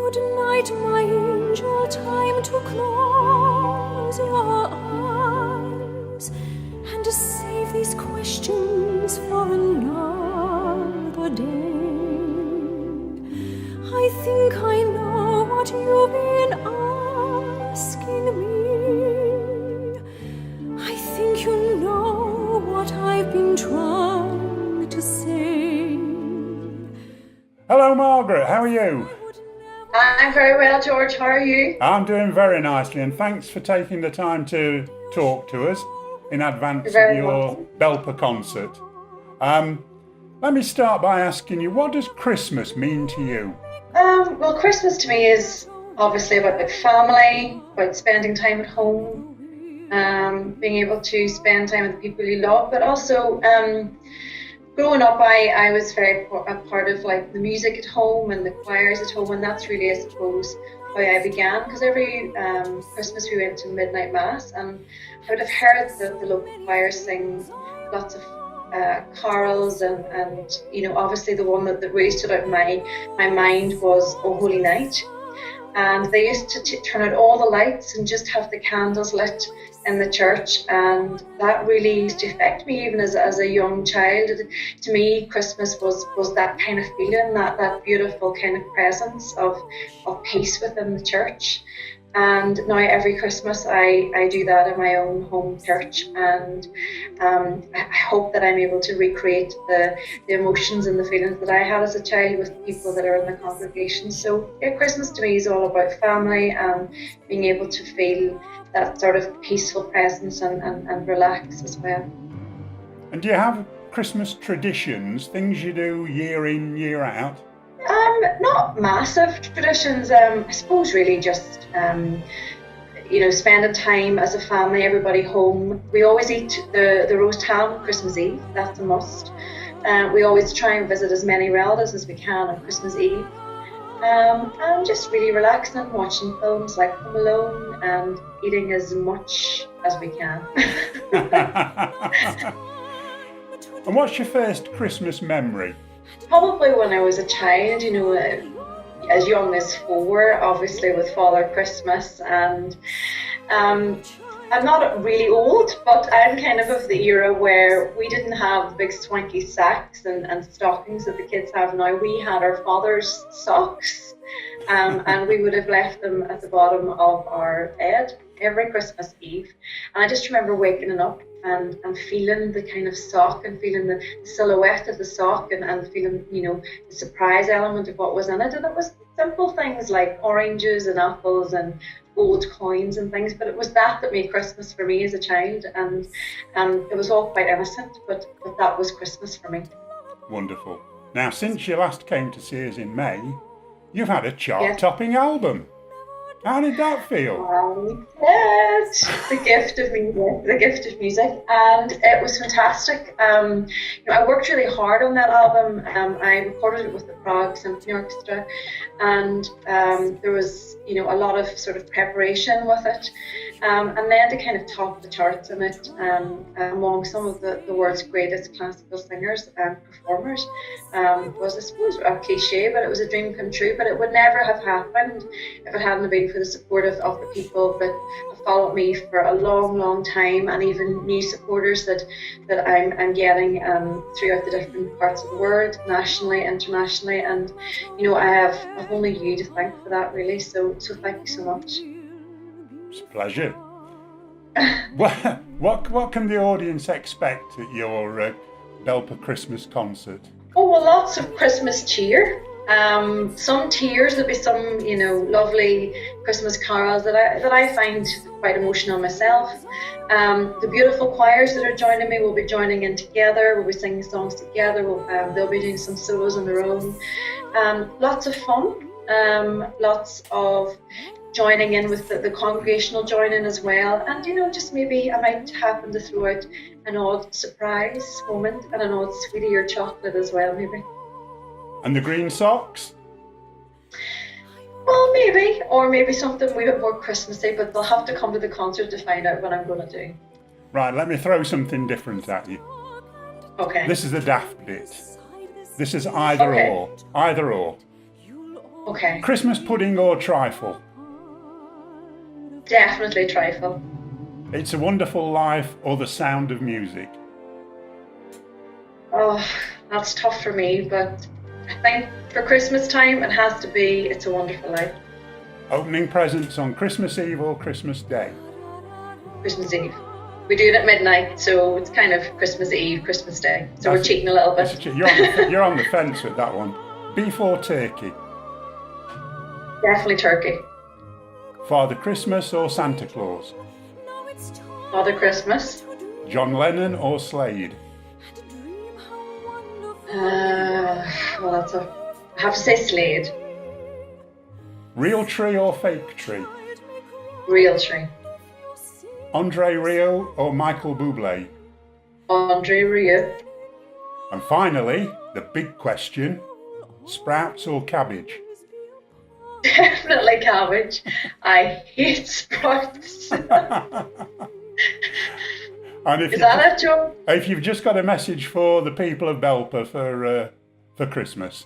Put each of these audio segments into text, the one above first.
Good night, my angel, time to close your eyes and to save these questions for another day. I think I know what you've been asking me. I think you know what I've been trying to say. Hello, Margaret. How are you? I'm very well, George. How are you? I'm doing very nicely, and thanks for taking the time to talk to us in advance of very your Belper concert. Let me start by asking you, what does Christmas mean to you? Well, Christmas to me is obviously about the family, about spending time at home, being able to spend time with the people you love, but also growing up, I was very a part of like the music at home and the choirs at home, and that's really, I suppose, how I began. Because every Christmas we went to midnight mass, and I would have heard the local choirs sing lots of carols, and you know, obviously the one that really stood out in my mind was "O Holy Night," and they used to turn out all the lights and just have the candles lit in the church, and that really used to affect me even as a young child. To me, Christmas was that kind of feeling, that beautiful kind of presence of peace within the church. And now every Christmas I do that in my own home church, and I hope that I'm able to recreate the emotions and the feelings that I had as a child with people that are in the congregation. So yeah, Christmas to me is all about family and being able to feel that sort of peaceful presence and relax as well. And do you have Christmas traditions, things you do year in, year out? Not massive traditions. I suppose really just you know, spending time as a family, everybody home. We always eat the roast ham Christmas Eve. That's a must. We always try and visit as many relatives as we can on Christmas Eve. And just really relaxing and watching films like Home Alone and eating as much as we can. And what's your first Christmas memory? Probably when I was a child, you know, as young as 4, obviously with Father Christmas, and I'm not really old, but I'm kind of the era where we didn't have big swanky sacks and stockings that the kids have now. We had our father's socks, and we would have left them at the bottom of our bed every Christmas Eve. And I just remember waking up and feeling the kind of sock and feeling the silhouette of the sock and feeling, you know, the surprise element of what was in it. And it was simple things like oranges and apples and gold coins and things, but it was that made Christmas for me as a child, and it was all quite innocent, but that was Christmas for me. Wonderful. Now, since you last came to see us in May, you've had a chart-topping album. How did that feel? Yes, the gift of music, and it was fantastic. You know, I worked really hard on that album. I recorded it with the Prague Symphony Orchestra, and there was, you know, a lot of sort of preparation with it, and then to kind of top the charts in it, among some of the world's greatest classical singers and performers, was, I suppose, a cliche, but it was a dream come true. But it would never have happened if it hadn't been for the support of the people that have followed me for a long time, and even new supporters that I'm getting throughout the different parts of the world, nationally, internationally, and you know, I've only you to thank for that, really. So thank you so much. It's a pleasure. What can the audience expect at your Belper Christmas concert? Oh, well, lots of Christmas cheer. Some tears. There'll be some, you know, lovely Christmas carols that I find quite emotional myself. The beautiful choirs that are joining me will be joining in together. We'll be singing songs together. They'll be doing some solos on their own. Lots of fun. Lots of joining in with the congregational joining as well. And you know, just maybe I might happen to throw out an odd surprise moment and an odd sweetie or chocolate as well, maybe. And the green socks? Well, maybe, or maybe something a wee bit more Christmassy, but they'll have to come to the concert to find out what I'm going to do. Right, let me throw something different at you. Okay. This is the daft bit. This is either or. Either or. Okay. Christmas pudding or trifle? Definitely trifle. It's a Wonderful Life or The Sound of Music? Oh, that's tough for me, but I think for Christmas time it has to be It's a Wonderful Life. Opening presents on Christmas Eve or Christmas Day? Christmas Eve. We do it at midnight, so it's kind of Christmas Eve, Christmas Day. So we're cheating a little bit. You're on the fence with that one. Beef or turkey? Definitely turkey. Father Christmas or Santa Claus? Father Christmas. John Lennon or Slade? I have to say Slade. Real tree or fake tree? Real tree. Andre Rieu or Michael Bublé? Andre Rieu. And finally, the big question, sprouts or cabbage? Definitely cabbage. I hate sprouts. And Is that it, Joe? If you've just got a message for the people of Belper for Christmas.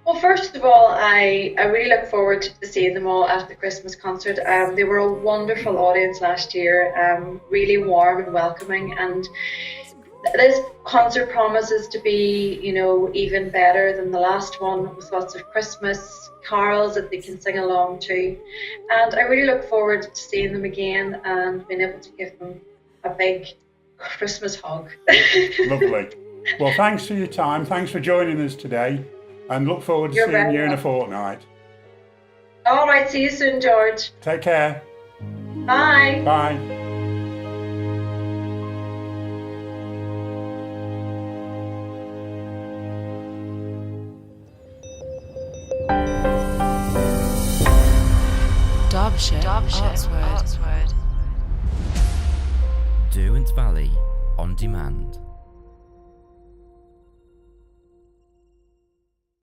Well, first of all, I really look forward to seeing them all at the Christmas concert. They were a wonderful audience last year, really warm and welcoming, and this concert promises to be, even better than the last one, with lots of Christmas carols that they can sing along to. And I really look forward to seeing them again and being able to give them a big Christmas hug. Lovely. Well, thanks for your time. Thanks for joining us today. And look forward to seeing you in a fortnight. All right, see you soon, George. Take care. Bye. Bye. Derbyshire Artsword. Derwent Valley on demand.